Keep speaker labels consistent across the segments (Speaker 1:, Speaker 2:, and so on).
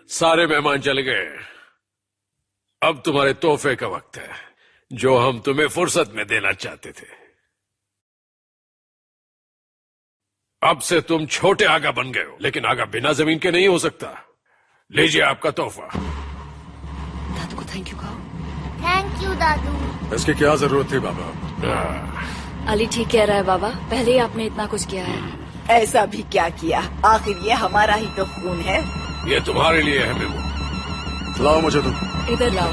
Speaker 1: सारे मेहमान चले गए। अब तुम्हारे तोहफे का वक्त है, जो हम तुम्हें फुर्सत में देना चाहते थे। अब से तुम छोटे आगा बन गए हो, लेकिन आगा बिना जमीन के नहीं हो सकता। लीजिए आपका तोहफा।
Speaker 2: दादू को थैंक यू कहो।
Speaker 3: थैंक यू दादू।
Speaker 1: इसकी क्या जरूरत थी बाबा?
Speaker 2: अली ठीक कह रहा है बाबा, पहले ही आपने इतना कुछ किया है।
Speaker 4: ऐसा भी क्या किया, आखिर ये हमारा ही तो खून है।
Speaker 1: ये तुम्हारे लिए है मेमो। लाओ मुझे तुम।
Speaker 2: इधर लाओ।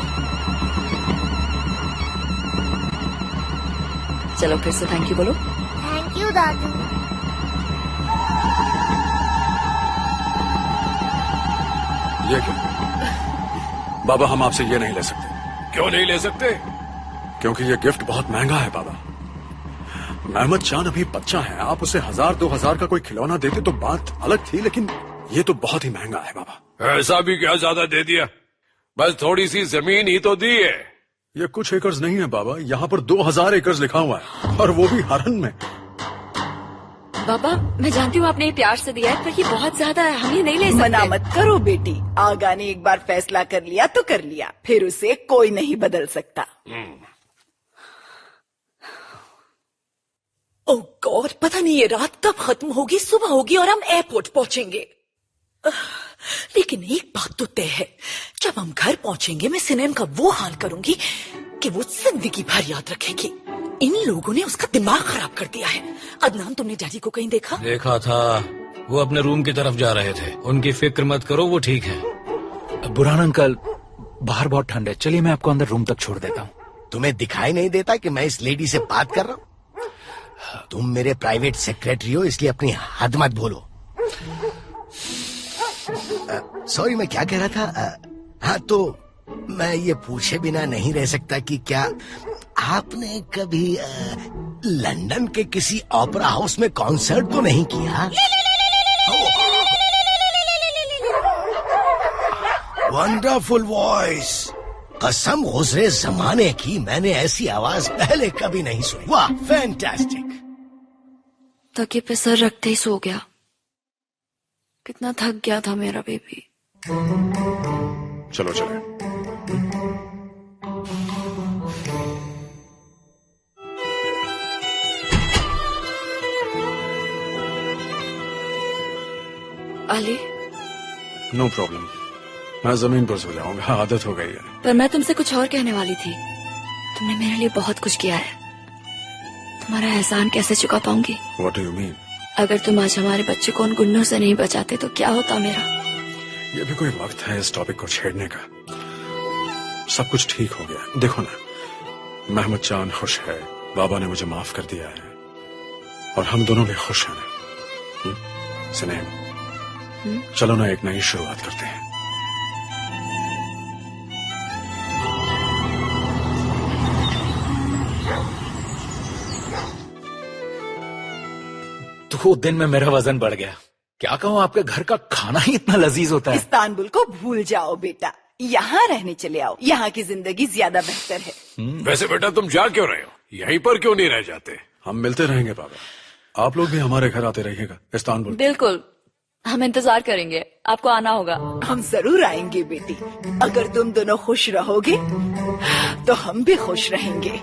Speaker 2: चलो फिर से थैंक यू बोलो।
Speaker 3: थैंक यू दादू।
Speaker 1: ये क्या? बाबा हम आपसे ये नहीं ले सकते। क्यों नहीं ले सकते? क्योंकि ये गिफ्ट बहुत महंगा है बाबा। महमद चांद अभी बच्चा है, आप उसे 1000-2000 का कोई खिलौना देते तो बात अलग थी, लेकिन ये तो बहुत ही महंगा है बाबा। ऐसा भी क्या ज्यादा दे दिया? बस थोड़ी सी जमीन ही तो दी है। ये कुछ एकड़ नहीं है बाबा, यहाँ पर 2000 एकड़ लिखा हुआ है, और वो भी हरन में।
Speaker 2: बाबा मैं जानती हूँ आपने ये प्यार से दिया है, पर ये बहुत ज्यादा है, हम ये नहीं ले सकते।
Speaker 4: मना मत करो बेटी, आगा ने एक बार फैसला कर लिया तो कर लिया, फिर उसे कोई नहीं बदल सकता।
Speaker 5: ओह गॉड, पता नहीं ये रात कब खत्म होगी, सुबह होगी और हम एयरपोर्ट पहुंचेंगे। लेकिन एक बात तो तय है, जब हम घर पहुंचेंगे मैं सिनेम का वो हाल करूंगी कि वो जिंदगी भर याद रखेगी। इन लोगों ने उसका दिमाग खराब कर दिया है। अदनान, तुमने डैडी को कहीं देखा?
Speaker 6: देखा था, वो अपने रूम की तरफ जा रहे थे। उनकी फिक्र मत करो, वो ठीक है।
Speaker 7: बुरहान अंकल, बाहर बहुत ठंड है, चलिए मैं आपको अंदर रूम तक छोड़ देता हूँ।
Speaker 8: तुम्हें दिखाई नहीं देता कि मैं इस लेडी से बात कर रहा हूँ? तुम मेरे प्राइवेट सेक्रेटरी हो, इसलिए अपनी हद मत भूलो। सॉरी, मैं क्या कह रहा था? हाँ, तो मैं ये पूछे बिना नहीं रह सकता कि क्या आपने कभी लंदन के किसी ओपेरा हाउस में कॉन्सर्ट तो नहीं किया? वंडरफुल वॉइस, कसम गुज़रे जमाने की, मैंने ऐसी आवाज पहले कभी नहीं सुनी। वाह, फैंटास्टिक।
Speaker 2: तकिए पे सर रखते ही सो गया। कितना थक गया था मेरा बेबी।
Speaker 1: चलो चले।
Speaker 2: अली,
Speaker 1: नो प्रॉब्लम, मैं जमीन पर सो जाऊंगा, आदत हो गई है।
Speaker 2: पर मैं तुमसे कुछ और कहने वाली थी। तुमने मेरे लिए बहुत कुछ किया है, तुम्हारा एहसान कैसे चुका पाऊंगी?
Speaker 1: What do you mean?
Speaker 2: अगर तुम आज हमारे बच्चे को उन गुंडों से नहीं बचाते तो क्या होता मेरा?
Speaker 1: ये भी कोई वक्त है इस टॉपिक को छेड़ने का। सब कुछ ठीक हो गया। देखो ना, महमद चांद खुश है, बाबा ने मुझे माफ कर दिया है, और हम दोनों भी खुश हैं ना। सनेम, चलो ना एक नई शुरुआत करते हैं।
Speaker 7: दो दिन में मेरा वजन बढ़ गया। क्या कहूँ, आपके घर का खाना ही इतना लजीज होता है।
Speaker 4: इस्तांबुल को भूल जाओ बेटा, यहाँ रहने चले आओ, यहाँ की जिंदगी ज्यादा बेहतर है।
Speaker 1: वैसे बेटा तुम जा क्यों रहे हो? यहीं पर क्यों नहीं रह जाते? हम मिलते रहेंगे बाबा, आप लोग भी हमारे घर आते रहिएगा इस्तांबुल।
Speaker 2: बिल्कुल, हम इंतजार करेंगे, आपको आना होगा।
Speaker 4: हम जरूर आएंगे बेटी, अगर तुम दोनों खुश रहोगे तो हम भी खुश रहेंगे।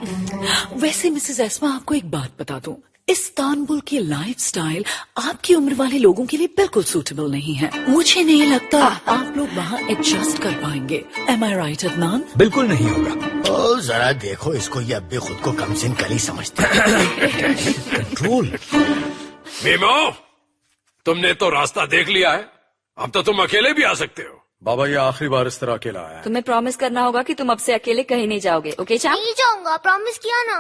Speaker 5: वैसे मिसेस एस्मा, आपको एक बात बता दूं, इस्तांबुल की लाइफस्टाइल आपकी उम्र वाले लोगों के लिए बिल्कुल सूटेबल नहीं है। मुझे नहीं लगता आप लोग वहाँ एडजस्ट कर पाएंगे। Am I right, Adnan?
Speaker 7: बिल्कुल नहीं होगा।
Speaker 8: ओ जरा देखो इसको, ये अब भी खुद को कमसिन कली समझते हैं। कंट्रोल।
Speaker 1: मीमो, तुमने तो रास्ता देख लिया है, अब तो तुम अकेले भी आ सकते हो। बाबा ये आखिरी बार इस तरह अकेला आया है।
Speaker 2: तुम्हें प्रॉमिस करना होगा कि तुम अब से अकेले कहीं नहीं जाओगे। ओके चाम?
Speaker 3: नहीं जाऊंगा, प्रॉमिस किया ना।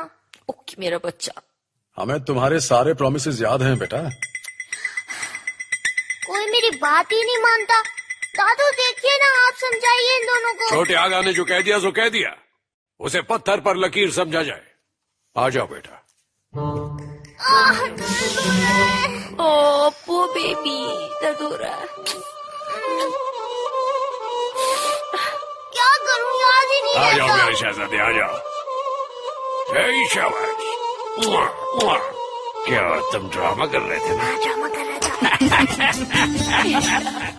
Speaker 2: ओके मेरा बच्चा।
Speaker 1: हमें तुम्हारे सारे प्रॉमिसेस याद हैं बेटा।
Speaker 3: कोई मेरी बात ही नहीं मानता। दादू देखिए ना, आप समझाइए इन दोनों को।
Speaker 1: छोटे आगा ने जो कह दिया सो कह दिया, उसे पत्थर पर लकीर समझा जाए। आ जाओ बेटा।
Speaker 2: ओ पो बेबी, दर्द हो रहा है।
Speaker 3: क्या करूं, याद ही नहीं
Speaker 1: आ जाओ
Speaker 3: रहता।
Speaker 1: मेरे शहजादे, आ जाओ। हे शाबाश। क्या तुम ड्रामा कर रहे थे ना?
Speaker 3: ड्रामा कर रहा था।